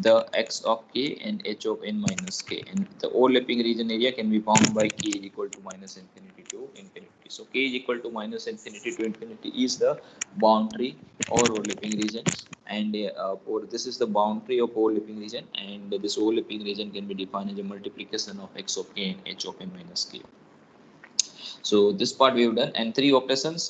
the x of k and h of n minus k, and the overlapping region area can be found by k is equal to minus infinity to infinity. So k is equal to minus infinity to infinity is the boundary or overlapping region, and or this is the boundary of overlapping region, and this overlapping region can be defined as a multiplication of x of k and h of n minus k. So this part we have done, and three operations.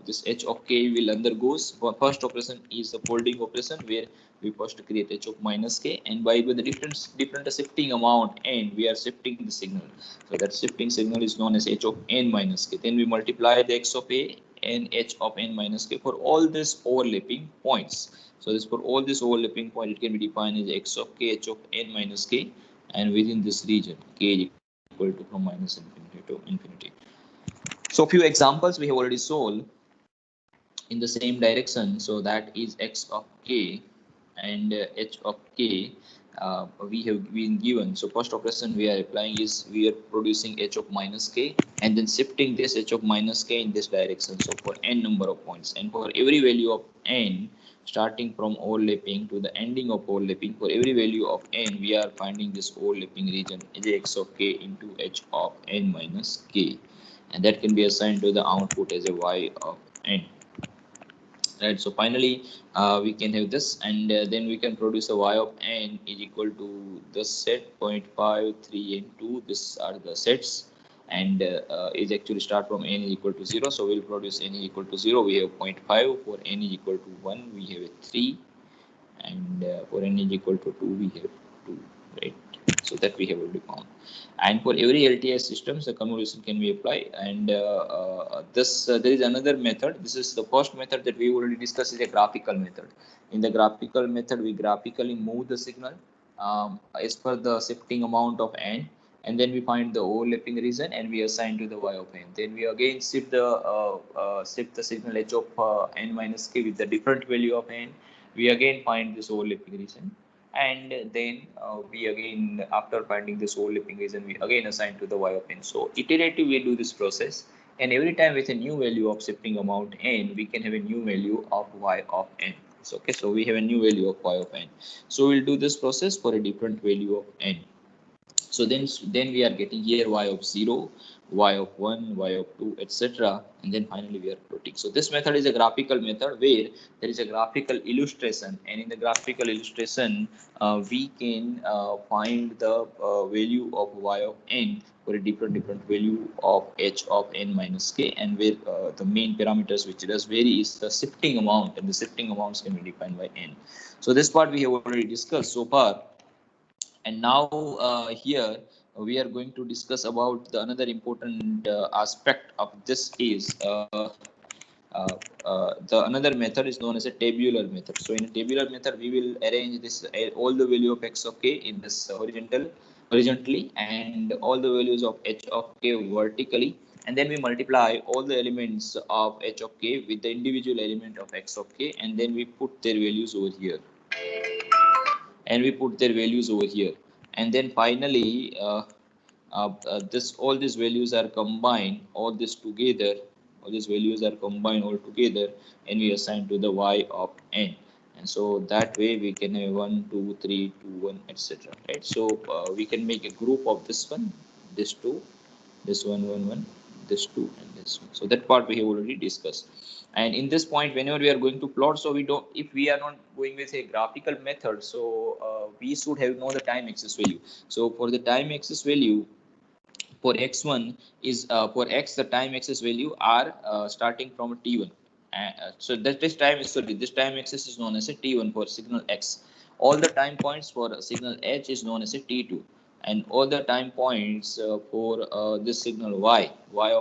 This h of k will undergoes. First operation is the folding operation, where we first create h of minus k, and by with the different shifting amount n, we are shifting the signal. So that shifting signal is known as h of n minus k. Then we multiply the x of a and h of n minus k for all these overlapping points. So this for all this overlapping point, it can be defined as x of k, h of n minus k, and within this region, k is equal to from minus infinity to infinity. So few examples we have already solved in the same direction. So that is x of k and h of k we have been given. So first operation we are applying is we are producing h of minus k and then shifting this h of minus k in this direction. So for n number of points, and for every value of n starting from overlapping to the ending of overlapping, for every value of n we are finding this overlapping region is x of k into h of n minus k, and that can be assigned to the output as a y of n. Right, so finally we can have this, and then we can produce a y of n is equal to the set 0.5, 3 and 2. These are the sets, and is actually start from n is equal to 0. So we'll produce n is equal to 0, we have 0.5. For n is equal to 1, we have a 3, and for n is equal to 2, we have 2, right? So that we have already found. And for every LTI systems, the convolution can be applied. And there is another method. This is the first method that we already discussed, is a graphical method. In the graphical method, we graphically move the signal as per the shifting amount of n, and then we find the overlapping region and we assign to the y of n. Then we again shift the signal h of n minus k with the different value of n. We again find this overlapping region, and then we again, after finding this overlapping region, we again assign to the y of n. So iteratively we do this process, and every time with a new value of shifting amount n, we can have a new value of y of n. So okay, so we have a new value of y of n. So we'll do this process for a different value of n. So then we are getting here y of 0, y of 1, y of 2, etc., and then finally we are plotting. So this method is a graphical method where there is a graphical illustration, and in the graphical illustration we can find the value of y of n for a different value of h of n minus k, and where the main parameters which does vary is the shifting amount, and the shifting amounts can be defined by n. So this part we have already discussed so far. And now here we are going to discuss about the another important aspect of this is the another method is known as a tabular method. So in a tabular method, we will arrange this all the value of x of k in this horizontally, and all the values of h of k vertically, and then we multiply all the elements of h of k with the individual element of x of k, and then we put their values over here, and then finally this all these values are combined, all these values are combined all together, and we assign to the y of n. And so that way we can have 1 2 3 2 1, etc., right? So we can make a group of this one, this two, this one, this two, and this one. So that part we have already discussed. And in this point, whenever we are going to plot, so we don't, if we are not going with a graphical method, so we should have know the time axis value. So for the time axis value, for x1 is for x, the time axis value are starting from t1. So that this time is, sorry, this time axis is known as a t1 for signal x. All the time points for signal h is known as a t2, and all the time points for this signal y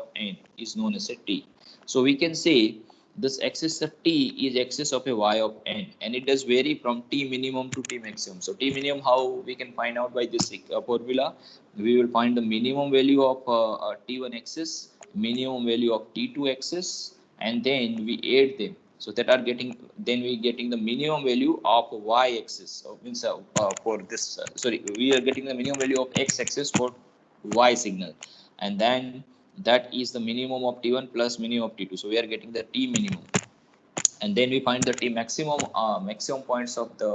of n is known as a t. So we can say this axis of t is axis of a y of n, and it does vary from t minimum to t maximum. So t minimum, how we can find out by this formula? We will find the minimum value of t1 axis, minimum value of t2 axis, and then we add them. So that are getting, then we getting the minimum value of y axis. So means for this we are getting the minimum value of x axis for y signal, and then that is the minimum of t1 plus minimum of t2. So we are getting the t minimum, and then we find the t maximum maximum points of the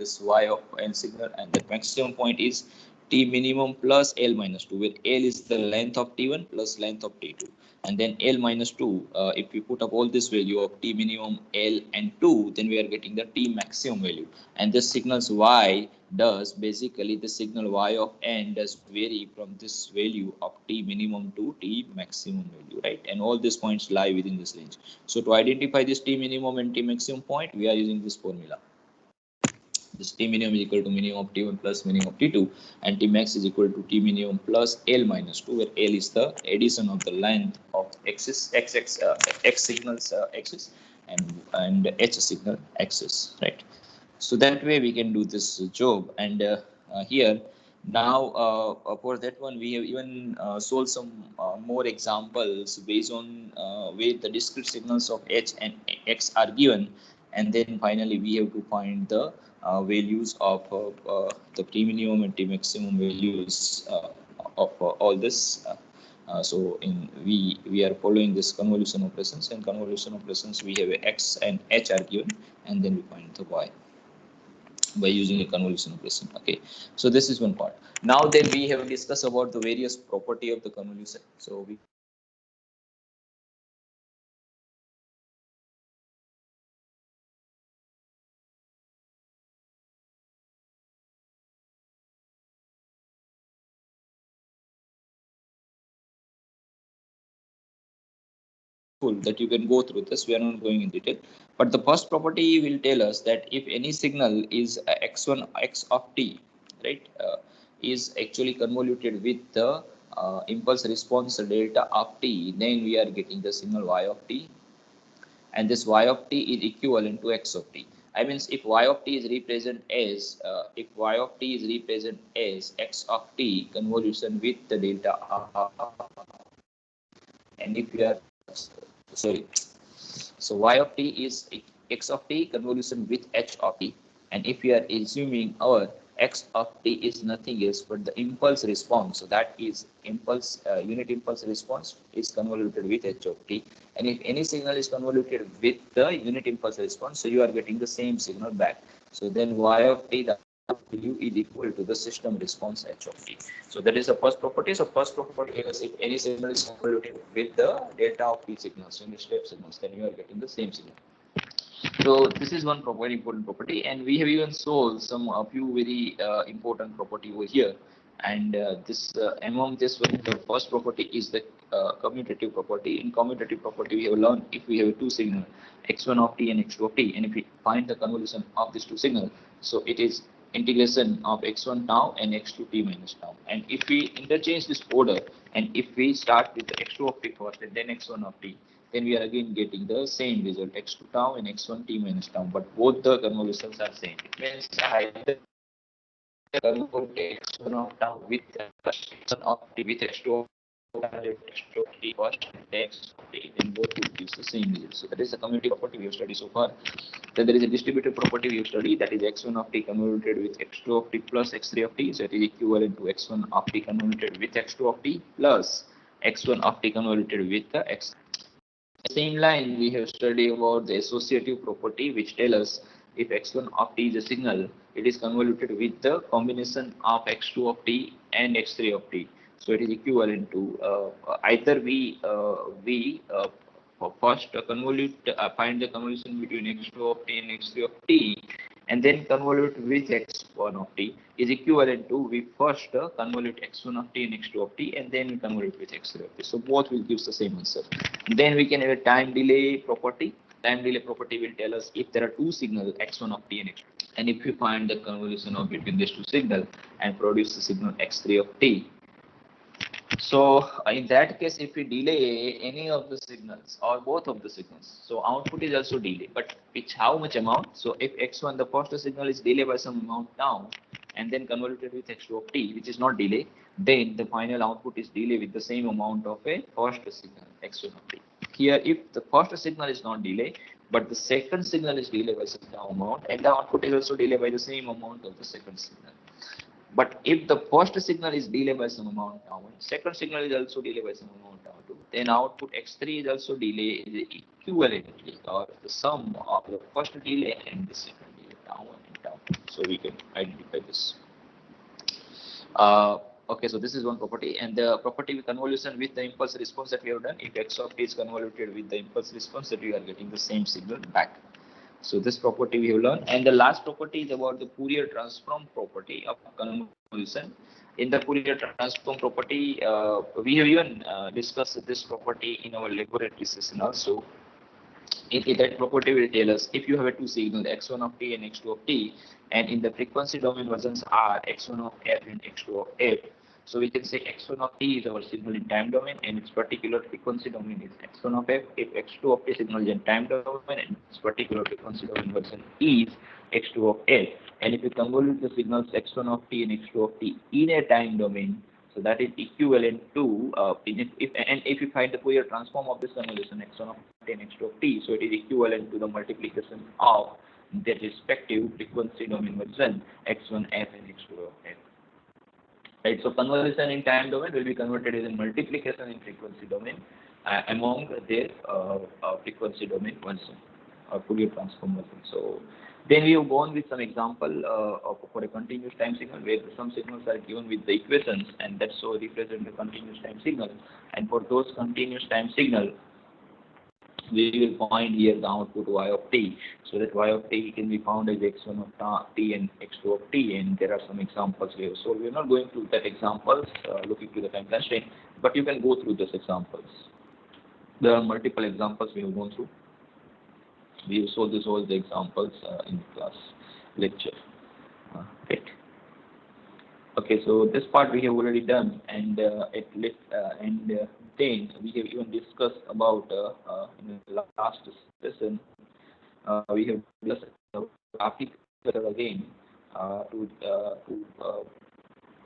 this y of n signal, and the maximum point is t minimum plus l minus 2, where l is the length of t1 plus length of t2, and then l minus 2. If we put up all this value of t minimum, l and 2, then we are getting the t maximum value, and this signals y does basically the signal y of n does vary from this value of t minimum to t maximum value, right? And all these points lie within this range. So to identify this t minimum and t maximum point, we are using this formula. This t minimum is equal to minimum of t1 plus minimum of t2, and t max is equal to t minimum plus l minus 2, where l is the addition of the length of axis x signals axis, and h signal axis, right? So that way we can do this job. And here now for that one we have even solved some more examples based on where the discrete signals of h and x are given, and then finally we have to find the values of the t minimum and t maximum values of all this. So we are following this convolution operations, and convolution operations we have x and h are given, and then we find the y by using a convolution operation. Okay, so this is one part. Now then we have discussed about the various property of the convolution. So we that you can go through this. We are not going in detail, but the first property will tell us that if any signal is x1 x of t, right, is actually convoluted with the impulse response delta of t, then we are getting the signal y of t, and this y of t is equivalent to x of t. I means if y of t is represented as x of t convolution with the delta of, and if we are sorry, so y of t is x of t convolution with h of t, and if we are assuming our x of t is nothing else but the impulse response, so that is impulse unit impulse response is convoluted with h of t, and if any signal is convoluted with the unit impulse response, so you are getting the same signal back. So then y of t, the value is equal to the system response h of t. So that is the first property. So first property is if any signal is convoluted with the delta of t signals, unit step signals, then you are getting the same signal. So this is one very important property, and we have even solved some a few very important property over here. And this among this one, the first property is the commutative property. In commutative property, we have learned if we have two signals, x1 of t and x2 of t, and if we find the convolution of these two signals, so it is integration of x1 tau and x2 t minus tau. And if we interchange this order, and if we start with the x2 of t first and then x1 of t, then we are again getting the same result, x2 tau and x1 t minus tau, but both the convolutions are same. It means either convolute x1 of tau with x1 of t with x2 of t first and x of t, then both will give the same result. So that is the commutative property we have studied so far. Then there is a distributive property we have studied, that is x1 of t convoluted with x2 of t plus x3 of t, so it is equivalent to x1 of t convoluted with x2 of t plus x1 of t convoluted with the x. Same line we have studied about the associative property, which tell us if x1 of t is a signal, it is convoluted with the combination of x2 of t and x3 of t. So it is equivalent to either we first convolute find the convolution between x2 of t and x3 of t, and then convolute with x1 of t, is equivalent to we first convolute x1 of t and x2 of t, and then convolute with x3 of t. So both will give the same answer. Then we can have a time delay property. Time delay property will tell us if there are two signals x1 of t and x2, and if we find the convolution of between these two signals and produce the signal x3 of t. So in that case, if we delay any of the signals or both of the signals, so output is also delayed, but which how much amount? So if x1, the first signal is delayed by some amount now, and then convoluted with x2 of t, which is not delay, then the final output is delayed with the same amount of a first signal x1 of t. Here, if the first signal is not delayed, but the second signal is delayed by some amount, and the output is also delayed by the same amount of the second signal. But if the first signal is delayed by some amount tau, second signal is also delayed by some amount tau, then output x3 is also delayed equivalently, or the sum of the first delay and the second delay, tau and tau. So we can identify this. Okay, so this is one property, and the property with convolution with the impulse response that we have done. If x of t is convoluted with the impulse response, that we are getting the same signal back. So this property we have learned, and the last property is about the Fourier transform property of convolution. In the Fourier transform property, we have even discussed this property in our laboratory session also. That property will tell us if you have a two signal x1 of t and x2 of t, and in the frequency domain versions are x1 of f and x2 of f. So we can say x1 of t is our signal in time domain, and its particular frequency domain is x1 of f. If x2 of t signal is in time domain, and its particular frequency domain version is x2 of f. And if you convolute the signals x1 of t and x2 of t in a time domain, so that is equivalent to if you find the Fourier transform of this convolution x1 of t and x2 of t, so it is equivalent to the multiplication of their respective frequency domain version x1 f and x2 of f. Right. So convolution in time domain will be converted as a multiplication in frequency domain among their frequency domain version or Fourier transform version. So then we have gone with some example for a continuous time signal where some signals are given with the equations, and that so represent the continuous time signal. And for those continuous time signal, we will find here the output y of t. So that y of t can be found as x1 of t and x2 of t, and there are some examples here. So we are not going through that examples, looking to the time constraint, but you can go through those examples. There are multiple examples we have gone through. We have solved all the examples in the class lecture. Right. Okay, so this part we have already done, and then we have even discussed about in the last session. We have discussed graphic again to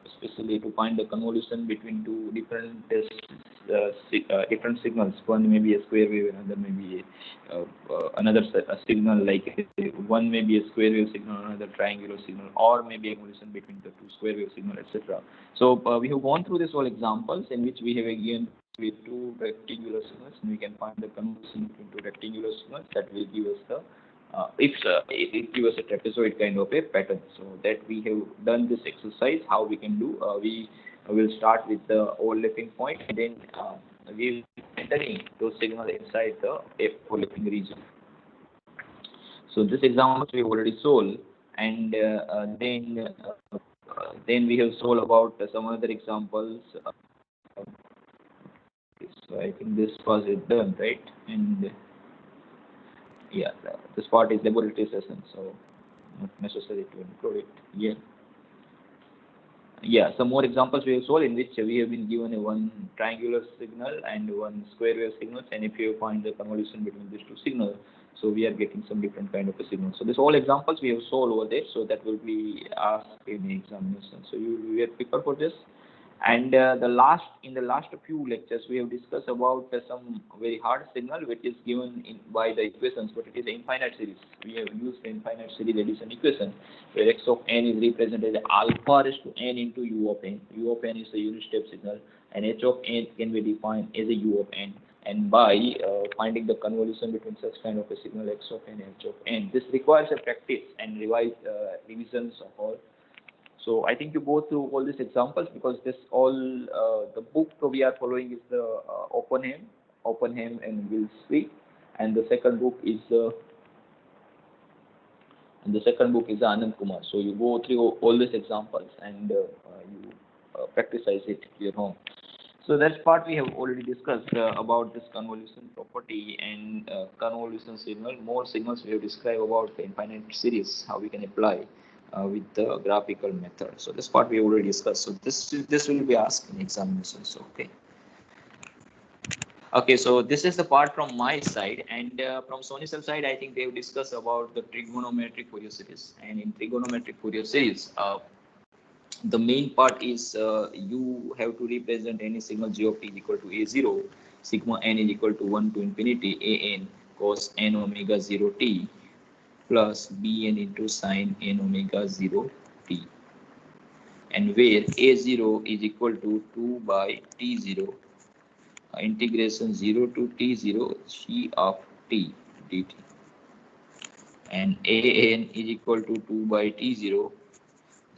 especially to find the convolution between two different different signals. One may be a square wave, another may be another signal, like one may be a square wave signal, another triangular signal, or maybe a convolution between the two square wave signal, etc. So we have gone through this all examples in which we have again with two rectangular signals, and we can find the convolution between two rectangular signals that will give us the it gives us a trapezoid kind of a pattern. So that we have done this exercise. How we can do? We will start with the overlapping point, and then we will entering those signals inside the overlapping region. So this example we have already solved, and then we have solved about some other examples. So I think this was it done, right? And yeah, this part is laboratory session, so not necessary to include it here. Yeah, some more examples we have solved in which we have been given a one triangular signal and one square wave signals, and if you find the convolution between these two signals, so we are getting some different kind of a signal. So this all examples we have solved over there, so that will be asked in the examination. So you are prepared for this. And in the last few lectures we have discussed about some very hard signal which is given by the equations, but it is an infinite series. We have used the infinite series addition equation where x of n is represented as alpha raised to n into u of n. U of n is a unit step signal, and h of n can be defined as a u of n. And by finding the convolution between such kind of a signal x of n and h of n, this requires a practice and revisions of all. So I think you go through all these examples because this all the book we are following is the Oppenheim and Gillespie, and the second book is Anand Kumar. So you go through all these examples and you practice it at your home. So that part we have already discussed about this convolution property and convolution signal. More signals we have described about the infinite series, how we can apply with the graphical method. So this part we already discussed. So this will be asked in examinations. Okay. Okay, so this is the part from my side, and from Sony cell side, I think they have discussed about the trigonometric Fourier series. And in trigonometric Fourier series, the main part is you have to represent any signal g of t is equal to a0, sigma n is equal to 1 to infinity a n cos n omega 0 t plus bn into sine n omega 0 t, and where a0 is equal to 2 by t0 integration 0 to t0 g of t dt, and an is equal to 2 by t0,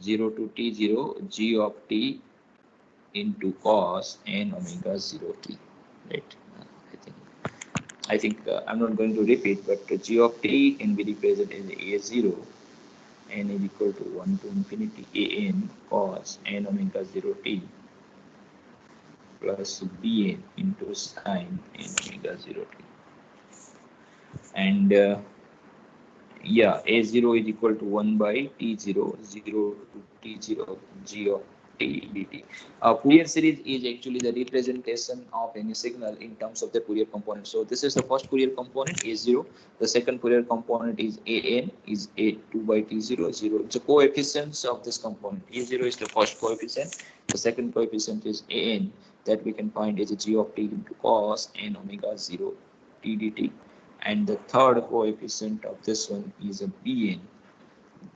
0 to t0, g of t into cos n omega 0 t, right? I think I'm not going to repeat, but g of t can be represented as a0, n is equal to 1 to infinity an cos n omega 0 t plus bn into sine n omega 0 t. And yeah, a0 is equal to 1 by t0, 0 to t0, g of t dt. Fourier series is actually the representation of any signal in terms of the Fourier component. So this is the first Fourier component, a0. The second Fourier component is an, is a2 by t0, 0. The coefficients of this component, a0 is the first coefficient. The second coefficient is an, that we can find as a g of t into cos n omega 0 t dt. And the third coefficient of this one is a bn.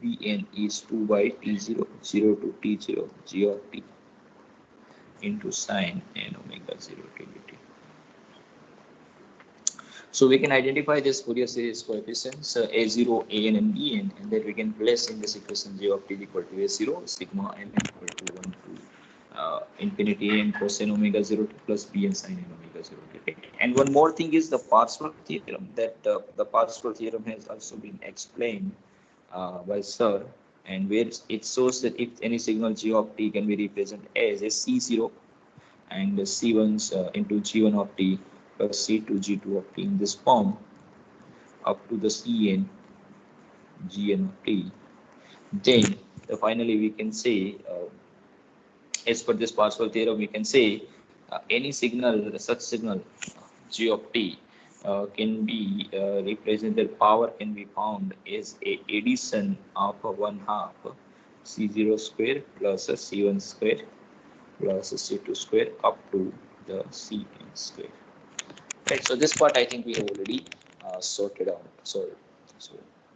Bn is 2 by t0, 0 to t0, g of t into sine n omega 0 t dt. So we can identify this Fourier series coefficients a0, an, and bn, and then we can place in this equation g of t equal to a0 sigma m equal to 1 to infinity n cos n omega 0 t plus bn sine n omega 0 t. And one more thing is the Parseval theorem, that the Parseval theorem has also been explained by Sir, and where it shows that if any signal g of t can be represented as a c0 and c1 into g1 of t plus c2 g2 of t in this form up to the cn gn of t, then finally we can say, as per this Parseval theorem, we can say any signal, such signal g of t can be represented, power can be found as a addition of a 1/2 c0 square plus a c1 square plus a c2 square up to the cn square. Right. So this part I think we have already sorted out. So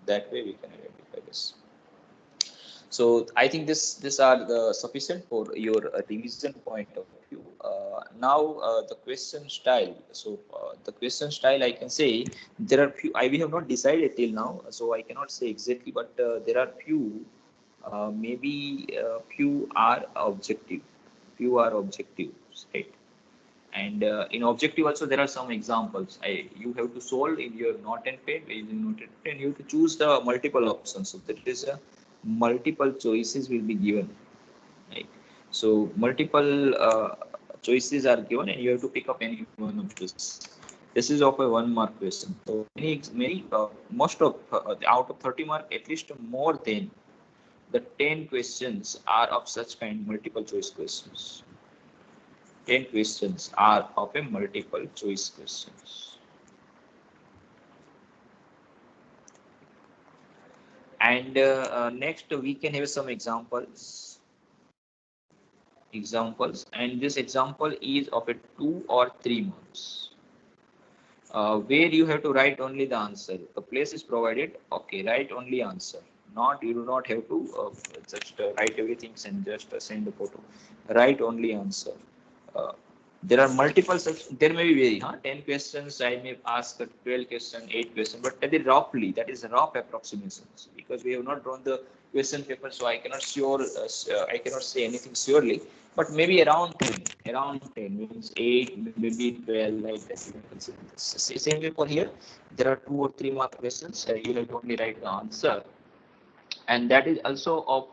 that way we can identify this. So I think these are the sufficient for your revision point of view. Now the question style. So the question style, I can say there are few. We have not decided till now, so I cannot say exactly. But there are few. Maybe few are objective. Few are objectives, right? And in objective also there are some examples. You have to solve in your note and pad. And you have to choose the multiple options. So that is a multiple choices will be given, right? So multiple choices are given, and you have to pick up any one of this. This is of a 1 mark question. So many most of out of 30 mark, at least more than the 10 questions are of such kind, multiple choice questions. 10 questions are of a multiple choice questions. And next we can have some examples, and this example is of a 2 or 3 marks, where you have to write only the answer. The place is provided, okay, write only answer. Not, you do not have to just write everything and just send the photo. Write only answer. There are multiple such, there may be very 10 questions, I may ask 12 question, 8 question, but that is roughly, that is rough approximations, because we have not drawn the question paper, so I cannot I cannot say anything surely, but maybe around 10 means 8, maybe 12, like that. You can consider this. Same way for here, there are 2 or 3 mark questions, you have to only write the answer, and that is also of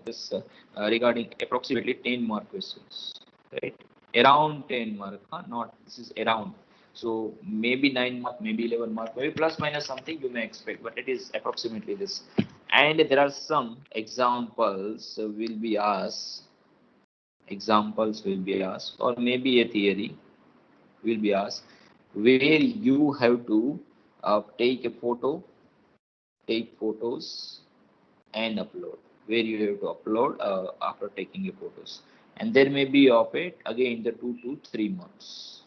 this regarding approximately 10 mark questions, right? Around 10 mark, not this is around. So maybe 9 mark, maybe 11 mark, maybe plus minus something you may expect, but it is approximately this. And there are some examples will be asked, or maybe a theory will be asked, where you have to take a photo, take photos and upload, where you have to upload after taking your photos, and there may be of it again the 2 to 3 marks,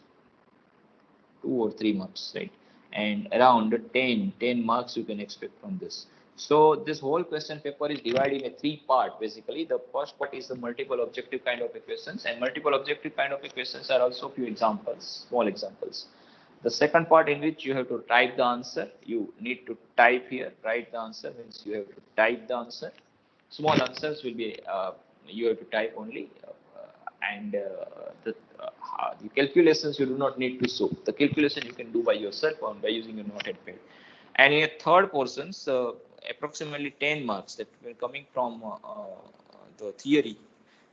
2 or 3 marks, right? And around 10 marks you can expect from this. So this whole question paper is divided in a 3 part. Basically, the first part is the multiple objective kind of questions, and multiple objective kind of questions are also few examples, small examples. The second part in which you have to type the answer, you need to type here, write the answer, means you have to type the answer. Small answers will be, you have to type only, and the calculations you do not need to solve. The calculation you can do by yourself or by using your notepad pad. And in your third portions, approximately 10 marks that were coming from the theory,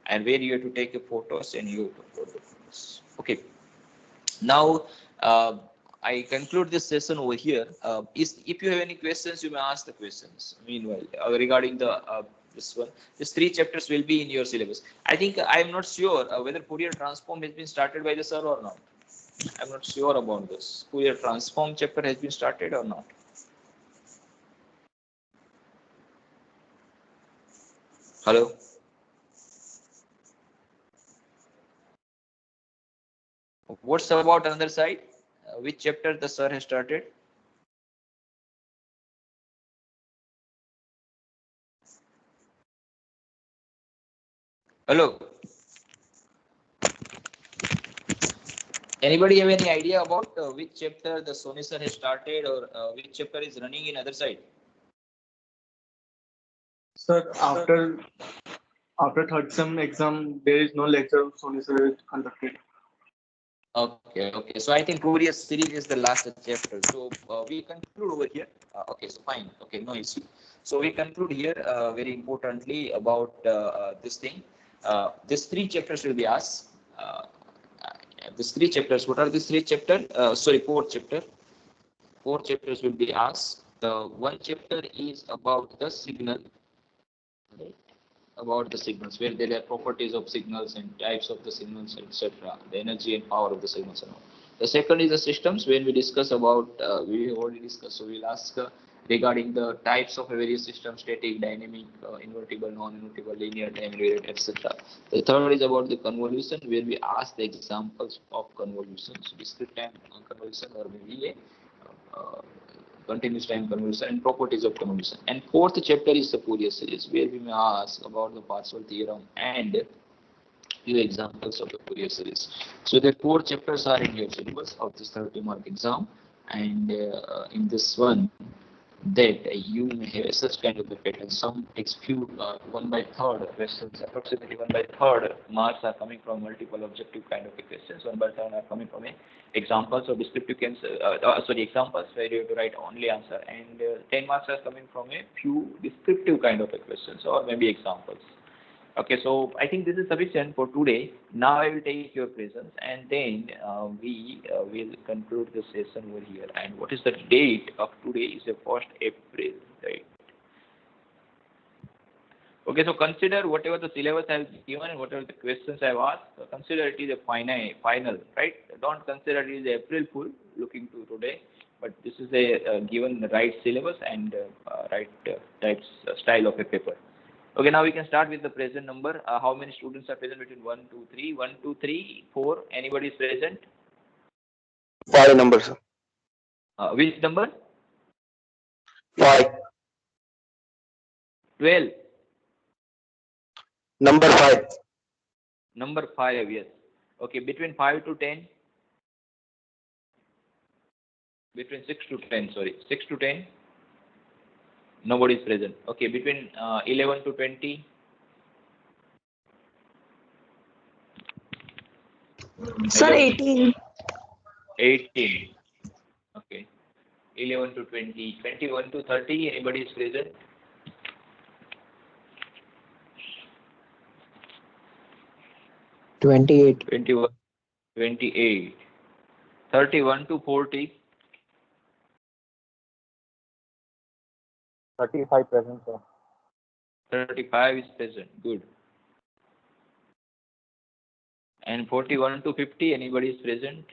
and where you have to take a photos and you have to upload the photos. Okay. Now, I conclude this session over here. If you have any questions, you may ask the questions. Meanwhile, regarding the this one, these 3 chapters will be in your syllabus. I think I am not sure whether Fourier transform has been started by the sir or not. I'm not sure about this. Fourier transform chapter has been started or not. Hello. What's about another side? Which chapter the sir has started? Hello. Anybody have any idea about which chapter the Soni sir has started, or which chapter is running in other side? Sir, after third sem exam, there is no lecture Soni sir is conducted. Okay. So I think Fourier series is the last chapter. So we conclude over here. Okay, so fine. Okay, no issue. So we conclude here very importantly about this thing. These 3 chapters will be asked. These 3 chapters. What are these 3 chapters? Sorry, 4 chapter. 4 chapters will be asked. The one chapter is about the signal. Right? About the signals, where there are properties of signals and types of the signals, etc. The energy and power of the signals and all. The second is the systems, when we discuss about, we already discussed, so we'll ask regarding the types of various systems: static, dynamic, invertible, non-invertible, linear, time variant, etc. The third is about the convolution, where we ask the examples of convolutions, discrete time convolution, or maybe a continuous time convolution, and properties of convolution. And fourth chapter is the Fourier series, where we may ask about the Parseval theorem and few examples of the Fourier series. So the 4 chapters are in your syllabus of this 30-mark exam, and in this one, that you may have such kind of a pattern. Some few 1/3 questions, approximately 1/3 marks are coming from multiple objective kind of questions. 1/3 are coming from examples or descriptive examples where you have to write only answer, and 10 marks are coming from a few descriptive kind of questions or maybe examples. Okay, so I think this is sufficient for today. Now I will take your presence, and then we will conclude the session over here. And what is the date of today? Is the 1st April, right? Okay, so consider whatever the syllabus I have given and whatever the questions I have asked. So consider it is a final, right? Don't consider it is April Fool looking to today, but this is a given right syllabus and right style of a paper. Okay, now we can start with the present number. How many students are present between 1, 2, 3? 1, 2, 3, 4. Anybody is present? 5 number, sir. Which number? 5. 12. Number 5. Number 5, yes. Okay, between 5 to 10? Between 6 to 10, sorry. 6 to 10? Nobody is present. Okay, between 11 to 20? Sir, 18. 18. Okay. 11 to 20. 21 to 30, anybody is present? $28. 21, 28. 31 to 40. 35 present, sir. 35 is present. Good. And 41 to 50, anybody is present?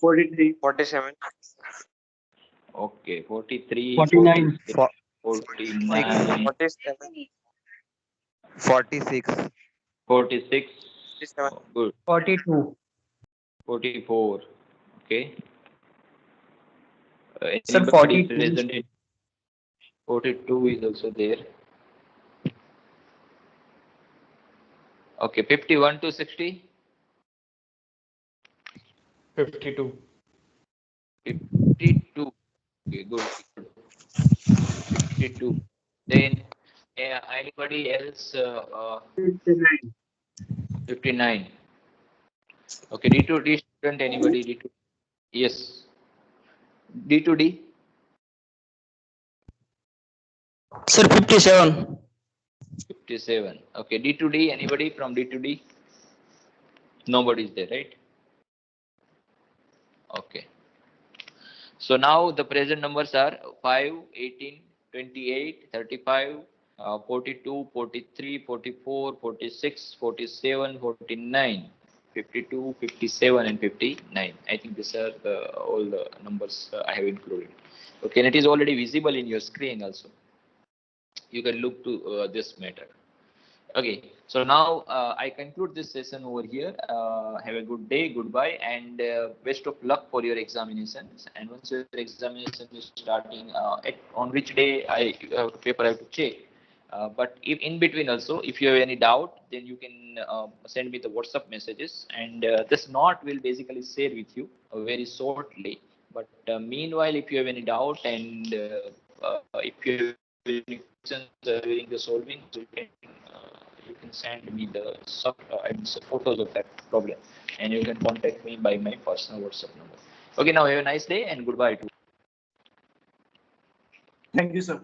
43. 47. Okay, 43, 49. 49, 47. 46. 46. 47. Oh, good. 42. 44. Okay. Sir, Anybody is 42. present in 42 is also there. Okay, 51 to 60. 52. 52. Okay, good. 52. Then anybody else? 59. Okay, D to D student. Anybody D to? Yes. D to D. Sir, 57. 57. Okay, D to D. Anybody from D to D? Nobody is there, right? Okay. So now the present numbers are 5, 18, 28, 35, 42, 43, 44, 46, 47, 49, 52, 57, and 59. I think these are all the numbers I have included. Okay, and it is already visible in your screen also. You can look to this matter. Okay, so now I conclude this session over here. Have a good day, goodbye, and best of luck for your examinations. And once your examination is starting, on which day paper I have to check. But if in between also, if you have any doubt, then you can send me the WhatsApp messages, and this note will basically share with you very shortly. But meanwhile, if you have any doubt and if you have any questions during the solving, so you can send me the photos of that problem, and you can contact me by my personal WhatsApp number. Okay, now have a nice day and goodbye to Thank you, sir.